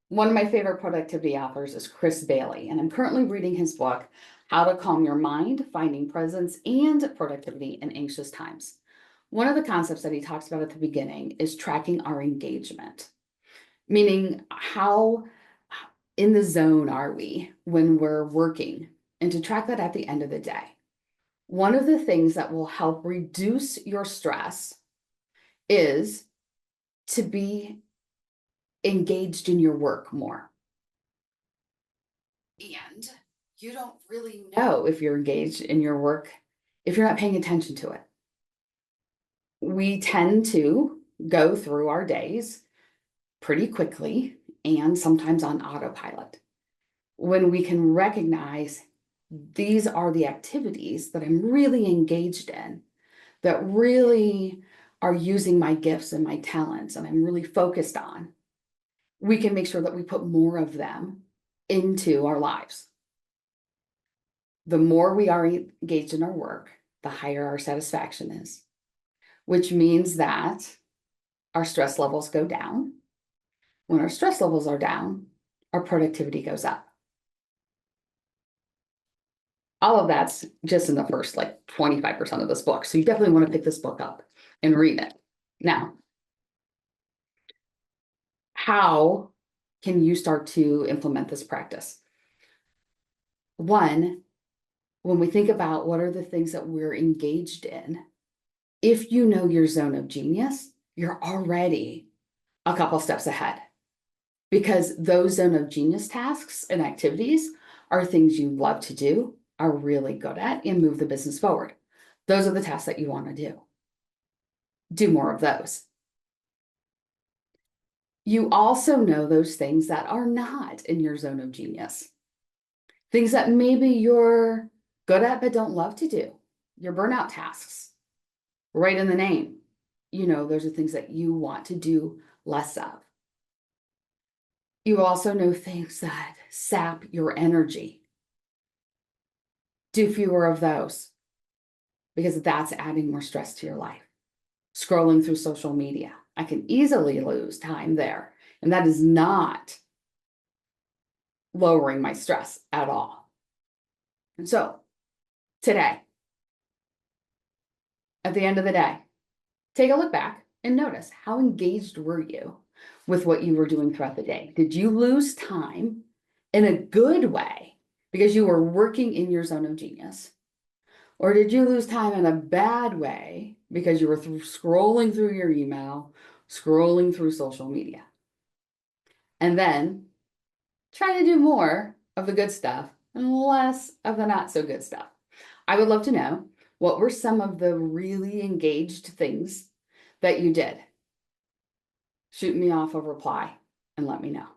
One of my favorite productivity authors is Chris Bailey, and I'm currently reading his book, How to Calm Your Mind, Finding Presence and Productivity in Anxious Times. One of the concepts that he talks about at the beginning is tracking our engagement, meaning how in the zone are we when we're working, and to track that at the end of the day. One of the things that will help reduce your stress is to be engaged in your work more. And you don't really know if you're engaged in your work if you're not paying attention to it. We tend to go through our days pretty quickly and sometimes on autopilot. When we can recognize these are the activities that I'm really engaged in, that really are using my gifts and my talents, and I'm really focused on, we can make sure that we put more of them into our lives. The more we are engaged in our work, the higher our satisfaction is, which means that our stress levels go down. When our stress levels are down, our productivity goes up. All of that's just in the first 25% of this book. So you definitely want to pick this book up and read it. Now, how can you start to implement this practice? One, when we think about what are the things that we're engaged in, if you know your zone of genius, you're already a couple steps ahead, because those zone of genius tasks and activities are things you love to do, are really good at, and move the business forward. Those are the tasks that you want to do. Do more of those. You also know those things that are not in your zone of genius. Things that maybe you're good at but don't love to do. Your burnout tasks. Right in the name. You know, those are things that you want to do less of. You also know things that sap your energy. Do fewer of those, because that's adding more stress to your life. Scrolling through social media, I can easily lose time there, and that is not lowering my stress at all. And so today, at the end of the day, take a look back and notice, how engaged were you with what you were doing throughout the day? Did you lose time in a good way because you were working in your zone of genius? Or did you lose time in a bad way because you were scrolling through your email, scrolling through social media? And then try to do more of the good stuff and less of the not so good stuff. I would love to know, what were some of the really engaged things that you did? Shoot me off a reply and let me know.